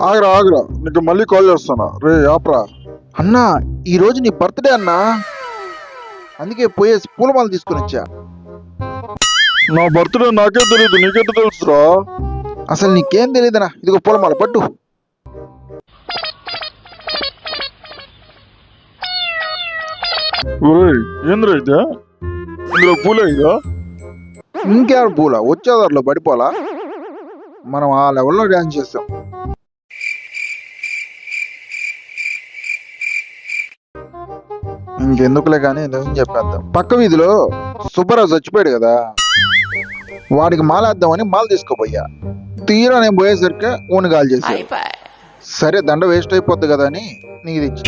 ఆగరా ఆగరా, నీకు మళ్ళీ కాల్ చేస్తానా. రే ఆపరా. అన్నా ఈ రోజు నీ బర్త్డే అన్నా, అందుకే పోయేసి పూలమాల తీసుకుని వచ్చా. నా బర్త్డే నాకే తెలియదు, నీకెంత తెలుసురా? అసలు నీకేం తెలియదనా, ఇదిగో పూలమాల పట్టు. ఏంద్రా అయితే ఇందులో పూలే ఇదా? ఇంకేం పూల వచ్చేదారిలో పడిపోలా, మనం ఆ లెవెల్లో డ్యాన్స్ చేస్తాం. ఇంకెందుకులే కానీ నిజం చెప్పేద్దాం. పక్క వీధిలో సుబ్బరాజు చచ్చిపోయాడు కదా, వాడికి మాలేద్దామని మాల తీసుకోపోయా. తీరా నేను పోయేసరికి ఊని గాలి చేశాడు. సరే దండ వేస్ట్ అయిపోద్ది కదా అని నీకు తెచ్చి